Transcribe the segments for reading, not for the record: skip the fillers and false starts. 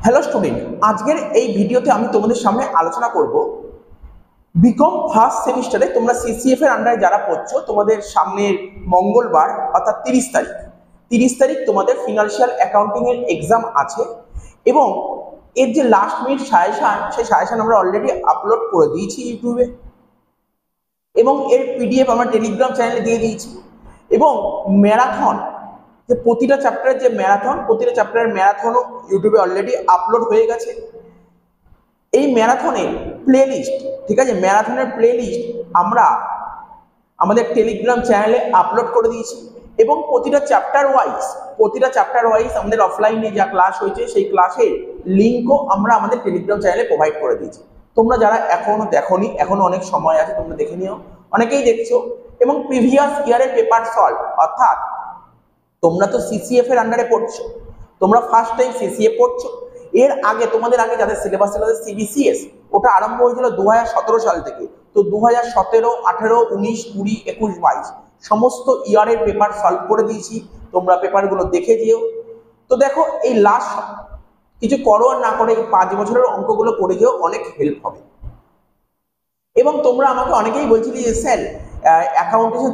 Hello student, আজকের এই ভিডিওতে আমি তোমাদের সামনে আলোচনা করব বিকম ফার্স্ট সেমিস্টারে তোমরা সিসিএফ এর আন্ডারে যারা পড়ছো, তোমাদের সামনের মঙ্গলবার অর্থাৎ 30 তারিখ তোমাদের ফিনান্সিয়াল অ্যাকাউন্টিং এর এক্সাম আছে এবং এর যে লাস্ট মিনিট সাজেশন, সেই সাজেশন আমরা অলরেডি আপলোড করে দিয়েছি ইউটিউবে এবং এর পিডিএফ আমরা টেলিগ্রাম চ্যানেলে দিয়ে দিয়েছি। এবং ম্যারাথন, যে প্রতিটা চ্যাপ্টারের যে প্রতিটা চ্যাপ্টারের ম্যারাথনও ইউটিউবে অলরেডি আপলোড হয়ে গেছে। এই ম্যারাথনের প্লেলিস্ট, ঠিক আছে, ম্যারাথনের প্লেলিস্ট আমরা আমাদের টেলিগ্রাম চ্যানেলে আপলোড করে দিয়েছি এবং প্রতিটা চ্যাপ্টার ওয়াইজ আমাদের অফলাইনে যা ক্লাস হয়েছে সেই ক্লাসের লিঙ্কও আমরা আমাদের টেলিগ্রাম চ্যানেলে প্রোভাইড করে দিয়েছি। তোমরা যারা এখনো দেখোনি, এখনো অনেক সময় আছে, তোমরা দেখে নিও, অনেকেই দেখছো। এবং প্রিভিয়াস ইয়ারের পেপার সলভ, অর্থাৎ তোমরা তো সিসিএফ এর আন্ডারে পড়ছো, তোমরা ফার্স্ট টাইম সিসিএফ পড়ছো। এর আগে তোমাদের আগে যাদের সিলেবাস ছিল সিবিসিএস, ওটা আরম্ভ হয়েছিল 2017 সাল থেকে। তো 2017, 18, 19, 20, 21, 22 সমস্ত ইয়ারের পেপার সলভ করে দিয়েছি, তোমরা পেপারগুলো দেখে যেও। তো দেখো, এই লাস্ট কিছু করো আর না করে এই 5 বছরের অঙ্কগুলো করে যেও, অনেক হেল্প হবে। এবং তোমরা আমাকে অনেকেই বলছিলে যে স্যার অ্যাকাউন্টেশন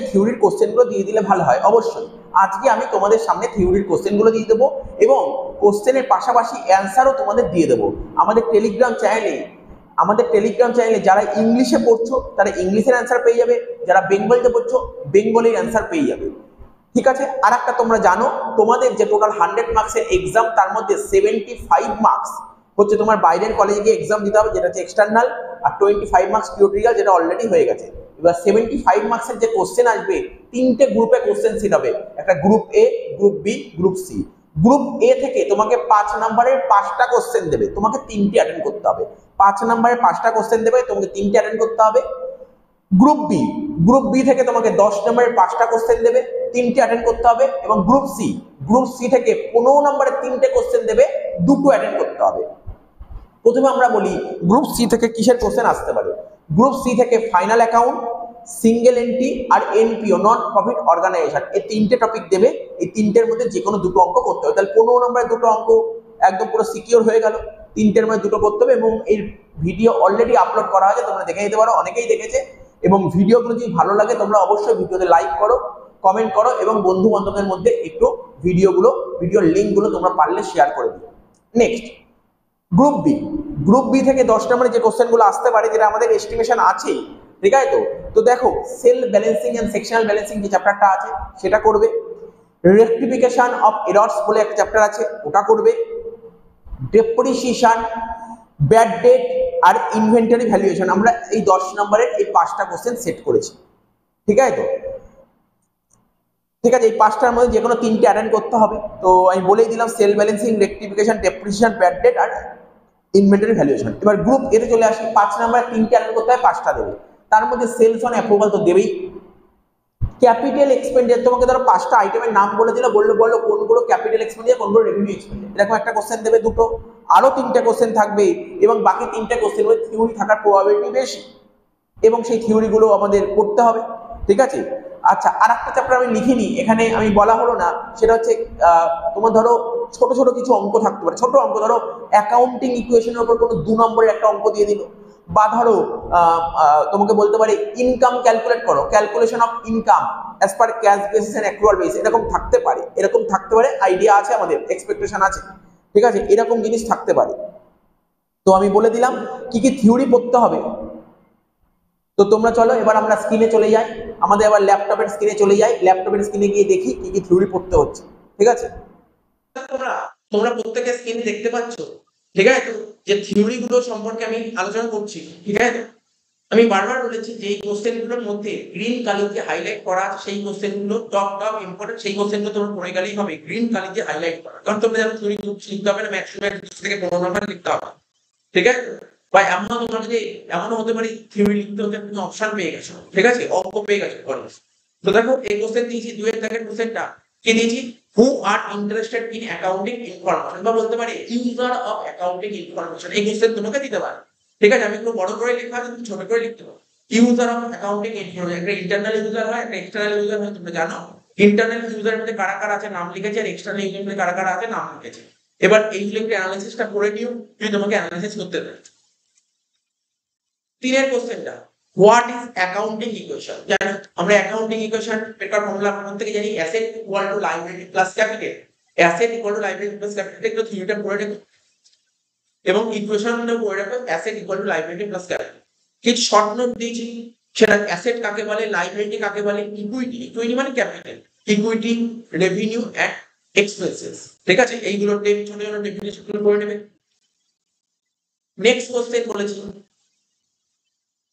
থিওরির কোশ্চেনগুলো দিয়ে দিলে ভালো হয়। অবশ্যই আজকে আমি তোমাদের সামনে থিওরির কোশ্চেনগুলো দিয়ে দেবো এবং কোশ্চেনের পাশাপাশি অ্যান্সারও তোমাদের দিয়ে দেবো। আমাদের টেলিগ্রাম চ্যানেলে যারা ইংলিশে পড়ছো তারা ইংলিশের অ্যান্সার পেয়ে যাবে, যারা বেঙ্গলিতে পড়ছো বেঙ্গলির অ্যান্সার পেয়ে যাবে। ঠিক আছে। আর একটা তোমরা জানো, তোমাদের যে টোটাল 100 মার্কসের এক্সাম, তার মধ্যে 75 মার্কস হচ্ছে তোমার বাইরের কলেজে গিয়ে এক্সাম দিতে হবে, যেটা হচ্ছে এক্সটার্নাল, আর 25 মার্কস টিউটোরিয়াল, যেটা অলরেডি হয়ে গেছে। এবার 75 মার্কসের যে কোশ্চেন আসবে, 3টে গ্রুপে কোশ্চেন সেট হবে, একটা group A, group B, group C. Group A থেকে তোমাকে 5 নম্বরের 5টা কোশ্চেন দেবে, তোমাকে 3টে অ্যাটেন্ড করতে হবে। 5 নম্বরের 5টা কোশ্চেন দেবে, তোমাকে 3টে অ্যাটেন্ড করতে হবে। গ্রুপ বি থেকে তোমাকে 10 নম্বরের 5টা কোশ্চেন দেবে, 3টে অ্যাটেন্ড করতে হবে। এবং গ্রুপ সি থেকে 15 নম্বরের 3টে কোশ্চেন দেবে, 2টো অ্যাটেন্ড করতে হবে। প্রথমে আমরা বলি গ্রুপ সি থেকে কিসের কোশ্চেন আসতে পারে। গ্রুপ সি থেকে ফাইনাল অ্যাকাউন্ট, সিঙ্গেল এন্ট্রি আর এনপিও, নন প্রফিট অর্গানাইজেশন, এই 3টে টপিক দেবে। এই 3টের মধ্যে যে কোনো 2টো অঙ্ক করতে হবে। তাহলে 15 নম্বরের 2টো অঙ্ক একদম পুরো সিকিউর হয়ে গেল। 3টের মধ্যে 2টো করতে হবে এবং এই ভিডিও অলরেডি আপলোড করা হয়েছে, তোমরা দেখে নিতে পারো, অনেকেই দেখেছে। এবং ভিডিওগুলো যদি ভালো লাগে তোমরা অবশ্যই ভিডিওতে লাইক করো, কমেন্ট করো এবং বন্ধু বান্ধবদের মধ্যে একটু ভিডিওর লিঙ্কগুলো তোমরা পারলে শেয়ার করে দিও। নেক্সট গ্রুপ বি থেকে 10 নম্বরে যে কোশ্চেনগুলো আসতে পারে, যেটা আমাদের এস্টিমেশন আছে, ঠিক আছে। তো দেখো, self balancing and sectional balancing যে চ্যাপ্টারটা আছে সেটা করবে। রেকটিফিকেশন অফ এরর্স বলে একটা চ্যাপ্টার আছে, ওটা করবে। ডেপ্রিসিয়েশন, ব্যাড ডেট আর ইনভেন্টরি ভ্যালুয়েশন, আমরা এই 10 নম্বরের এই 5টা কোশ্চেন সেট করেছি, ঠিক আছে। ঠিক আছে, এই 5টার মধ্যে যে কোনো 3টে অ্যাটেন্ড করতে হবে। তো আমি বলেই দিলাম, self balancing, rectification, depreciation, bad debt আর ইনভেন্টরি ভ্যালুয়েশন। এবার গ্রুপ এতে চলে আসি, 5 নম্বরে 3টে অ্যাটেন্ড করতে হয়, 5টা দেবে। তার মধ্যে সেলস অন অ্যাপ্রুভাল তো দেবেই। ক্যাপিটাল এক্সপেন্ডিচার, তোমাকে ধরো 5টা আইটেমের নাম বলে দিল, বললো কোনগুলো ক্যাপিটাল এক্সপেন্ডিচার, কোনগুলো রেভিনিউ এক্সপেন্ডিচার, এরকম একটা কোশ্চেন দেবে, 2টো। আরো 3টে কোশ্চেন থাকবে এবং বাকি 3টে কোশ্চেন মধ্যে থিওরি থাকার প্রবাবিলিটি বেশি এবং সেই থিওরিগুলো আমাদের পড়তে হবে, ঠিক আছে। আচ্ছা, আর একটা চ্যাপ্টার আমি লিখিনি, এখানে আমি বলা হলো না, সেটা হচ্ছে তোমার ধরো ছোট ছোট কিছু অঙ্ক থাকতে পারে। ছোট অঙ্ক, ধরো অ্যাকাউন্টিং ইকুয়েশনের উপর কোনো 2 নম্বরের একটা অঙ্ক দিয়ে দিল, বা ধরো তোমাকে বলতে পারে ইনকাম ক্যালকুলেট করো, calculation of income as per cash basis and accrual basis, এরকম থাকতে পারে। আইডিয়া আছে, আমাদের এক্সপেকটেশন আছে, ঠিক আছে, এরকম জিনিস থাকতে পারে। তো আমি বলে দিলাম কি কি থিওরি পড়তে হবে। তো তোমরা চলো এবার আমরা স্ক্রিনে চলে যাই, আমাদের আবার ল্যাপটপের স্ক্রিনে গিয়ে দেখি কি কি থিওরি পড়তে হচ্ছে, ঠিক আছে। তোমরা প্রত্যেকে স্ক্রিনে দেখতে পাচ্ছ, ঠিক আছে, যে থিওরি গুলো সম্পর্কে আমি আলোচনা করছি, ঠিক আছে। আমি বারবার বলেছি যে এই কোশ্চেনগুলোর মধ্যে গ্রিন কালি দিয়ে হাইলাইট করা আছে, সেই কোশ্চেনগুলো টপ ইম্পর্টেন্ট, সেই কোশ্চেনগুলো তোমরা পড়ে গেলেই হবে গ্রিন কালি দিয়ে হাইলাইট করা। কারণ তোমরা জানো থিওরি লিখতে হবে না, ম্যাক্সিমাম 10 থেকে 15 নম্বর লিখতে হবে, ঠিক আছে। বা এমনও হতে পারে থিওরি লিখতে হতে তুমি অপশন পেয়ে গেছো, ঠিক আছে, অঙ্ক পেয়ে গেছো। তো দেখো, এই কোশ্চেন দিয়েছি 2 এর দাগের কোশ্চেনটা কি দিয়েছি, who are interested in accounting information, বা বলতে পারে ইউজার অফ অ্যাকাউন্টিং ইনফরমেশন। এই কোশ্চেন তোমাকে দিতে পারে, ঠিক আছে। আমি একটু বড় করে লেখা আছে, তুমি ছোট করে লিখতে পারো। ইউজার অফ অ্যাকাউন্টিং ইনফরমেশন, একটা ইন্টারনাল ইউজার হয়, একটা এক্সটার্নাল ইউজার হয়, তোমরা জানো। ইন্টারনাল ইউজারের মধ্যে কারা কারা আছে নাম লিখেছে, আর এক্সটার্নাল ইউজারের মধ্যে কারা কারা আছে নাম লিখেছে, এবার এইগুলো একটু অ্যানালাইসিসটা করে নিও, যদি তোমাকে অ্যানালাইসিস করতে দেয়। 3 এর কোশ্চেনটা, হোয়াট ইজ অ্যাকাউন্টিং ইকুয়েশন? জানো আমরা অ্যাকাউন্টিং ইকুয়েশন বের করার ফর্মুলা আমরা থেকে জানি asset equal to liability plus capital. Asset equal to liability plus capital এগুলো থিওরিটা পড়ে রেখো, এবং ইকুয়েশনটা পড়ে রাখো asset equal to liability plus capital. কিছু শর্ট নোট দিয়েছি, সেটা অ্যাসেট কাকে বলে, লায়াবিলিটি কাকে বলে, ইকুইটি, ইকুইটি মানে capital, equity, revenue and expenses. ঠিক আছে, এইগুলো ছোট ছোট ডেফিনিশন করে নেবে। নেক্সট কোশ্চেন বলেছি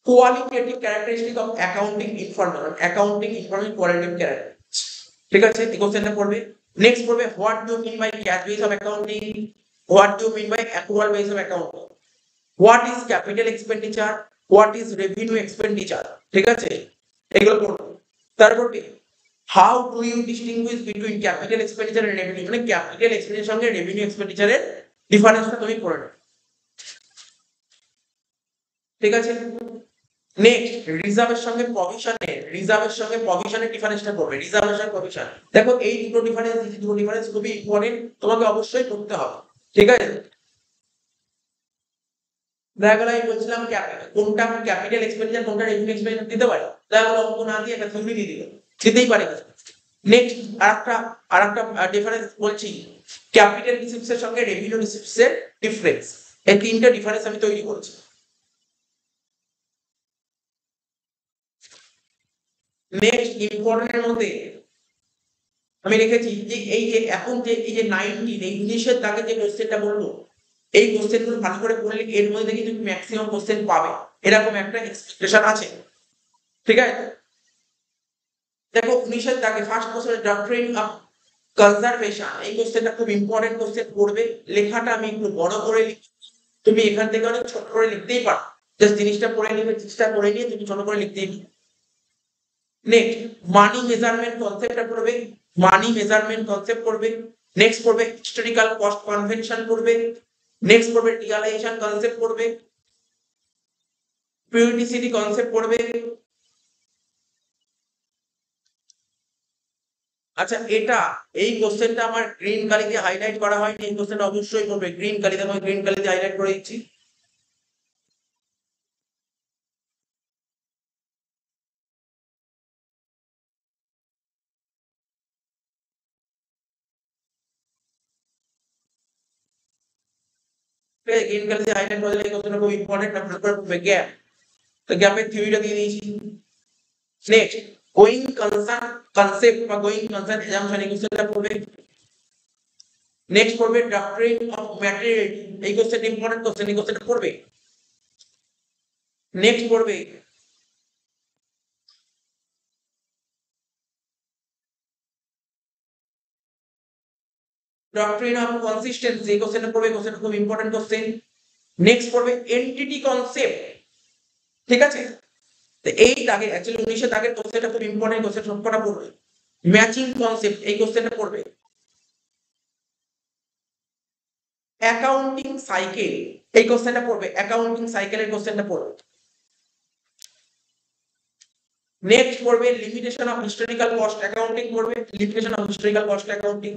qualitative characteristic of accounting information, accounting information qualitative characteristics, ঠিক আছে, এই কোশ্চেনটা পড়বে। নেক্সট পড়বে what do you mean by cash base of accounting, what do you mean by accrual base of accounting, what is capital expenditure, what is revenue expenditure, ঠিক আছে, এগুলো পড়বে। তারপরে how do you distinguish between capital expenditure and revenue, মানে capital expenditure সঙ্গে revenue expenditure এর ডিফারেন্সটা তুমি পড়ে নাও, ঠিক আছে। নেক্সট রিজার্ভের সঙ্গে প্রভিশনের ডিফারেন্সটা করবে, রিজার্ভের সঙ্গে প্রভিশন। দেখো এই দুটো ডিফারেন্স খুবই ইম্পর্টেন্ট, তোমাকে অবশ্যই পড়তে হবে, ঠিক আছে। দেখা গেল আমি বলছিলাম কোনটা ক্যাপিটাল এক্সপেন্ডিচার কোনটা রেভিনিউ এক্সপেন্ডিচার দিতে পারে, দেখা গেল অঙ্ক না দিয়ে একটা থিওরি দিয়ে দিল, দিতেই পারে। নেক্সট আরেকটা ডিফারেন্স বলছি, ক্যাপিটাল রিসিপ্টস এর সঙ্গে রেভিনিউ রিসিপ্টস এর ডিফারেন্স, এই তিনটা ডিফারেন্স আমি তৈরি করেছি। নেক্সট ইম্পর্টেন্টের মধ্যে আমি রেখেছি যে এই যে এখন যে এই যে 19 এই 19 এর দাগে যে কোশ্চেনটা বলবো, এই কোশ্চেনগুলো ভালো করে পড়লে এর মধ্যে থেকে তুমি ম্যাক্সিমাম কোশ্চেন পাবে, এরকম একটা এক্সপেকটেশন আছে, ঠিক আছে। দেখো 19 এর দাগে first question doctrine of conservation, এই কোশ্চেনটা খুব ইম্পর্টেন্ট কোশ্চেন পড়বে। লেখাটা আমি একটু বড় করে লিখি, তুমি এখান থেকে অনেক ছোট করে লিখতেই পারো, জাস্ট জিনিসটা পড়ে নিবে, চেষ্টা করে নিয়ে তুমি ছোট করে লিখতেই পারো। নেক্সট মানি মেজারমেন্ট কনসেপ্টটা পড়বে, মানি মেজারমেন্ট কনসেপ্ট পড়বে। নেক্সট পড়বে হিস্টোরিক্যাল কস্ট কনভেনশন পড়বে। নেক্সট পড়বে রিয়ালাইজেশন কনসেপ্ট পড়বে, পিরিয়ডিসিটি কনসেপ্ট পড়বে। আচ্ছা এই কোশ্চেনটা আমার গ্রিন কালি দিয়ে হাইলাইট করা হয়নি, এই কোশ্চেনটা অবশ্যই পড়বে গ্রিন কালি দিয়ে, আমি গ্রিন কালি দিয়ে হাইলাইট করে দিচ্ছি। গ্রিন কালি দিয়ে হাইলাইট করে দিলে এই কোশ্চেনটা খুব ইম্পর্টেন্ট, আপনার পড়বে গ্যাপ, তো গ্যাপের থিওরিটা দিয়ে দিয়েছি। নেক্সট গোয়িং কনসার্ন কনসেপ্ট বা গোয়িং কনসার্ন অ্যাজাম্পশন, এই কোশ্চেনটা পড়বে। নেক্সট পড়বে ডক্ট্রিন অফ ম্যাটেরিয়ালিটি, এই কোশ্চেনটা ইম্পর্টেন্ট কোশ্চেন, এই কোশ্চেনটা পড়বে। নেক্সট পড়বে ডক্ট্রিন অফ কনসিস্টেন্সি, এই কোশ্চেনটা পড়বে, কোশ্চেনটা খুব ইম্পর্টেন্ট কোশ্চেন। নেক্সট পড়বে এন্টিটি কনসেপ্ট, ঠিক আছে। তো এই দাগে অ্যাকচুয়ালি 19 এর দাগের কোশ্চেনটা খুব ইম্পর্টেন্ট কোশ্চেন, সবকটা পড়বে। ম্যাচিং কনসেপ্ট, এই কোশ্চেনটা পড়বে। অ্যাকাউন্টিং সাইকেল, এই কোশ্চেনটা পড়বে, অ্যাকাউন্টিং সাইকেলের কোশ্চেনটা পড়বে। নেক্সট পড়বে limitation of historical cost accounting পড়বে, limitation of historical cost accounting.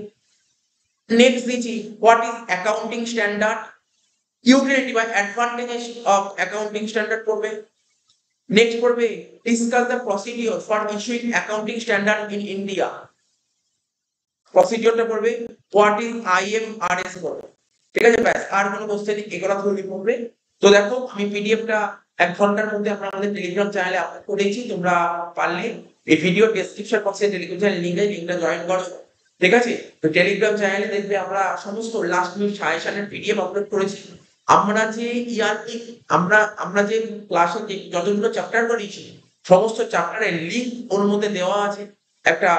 Next দিচ্ছি what is accounting standard, utility বা অ্যাডভান্টেজেস অফ অ্যাকাউন্টিং স্ট্যান্ডার্ড পড়বে। নেক্সট পড়বে discuss the procedure for issuing accounting standard in India, প্রসিডিওরটা পড়বে। What is IFRS পড়বে, ঠিক আছে। ব্যাস, আর কোনো কোশ্চেন এগুলো থিওরি পড়বে। তো দেখো আমি পিডিএফটা 1 ঘন্টার মধ্যে আমরা আমাদের টেলিগ্রাম চ্যানেলে আপলোড করেছি, তোমরা পারলে এই ভিডিও ডেসক্রিপশন বক্সে টেলিগ্রাম চ্যানেল লিংকটা জয়েন করো, ঠিক আছে। তো টেলিগ্রাম চ্যানেলে দেখবে আমরা সমস্ত লাস্ট মিনিট সাজেশনের পিডিএফ আপলোড করেছি। আমরা যে ইয়ারলি আমরা যে ক্লাসে যে যতগুলো চ্যাপ্টার করেছি সমস্ত চ্যাপ্টারের লিংক ওর মধ্যে দেওয়া আছে, একটা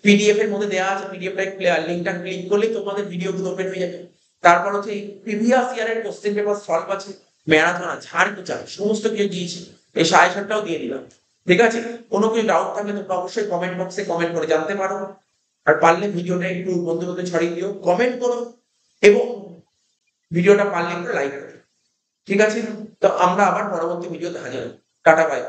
পিডিএফ এর মধ্যে দেওয়া আছে, পিডিএফটা লিংকটা ক্লিক করলে তোমাদের ভিডিওগুলো ওপেন হয়ে যাবে। তারপর হচ্ছে প্রিভিয়াস ইয়ারের কোশ্চেন পেপার সলভ আছে, ম্যারাথন আছে, আর কিছু আছে, সমস্ত কিছু দিয়েছি, এই সাজেশনটাও দিয়ে দিলাম, ঠিক আছে। কোনো কিছু ডাউট থাকলে তোমরা অবশ্যই কমেন্ট বক্সে কমেন্ট করে জানতে পারো, আর পারলে ভিডিওটা একটু বন্ধুদের ছড়িয়ে দিও, কমেন্ট করো, এবং ভিডিওটা পারলে একটু লাইক করো, ঠিক আছে। তো আমরা আবার পরবর্তী ভিডিওতে হাজির হব, টাটা বাই।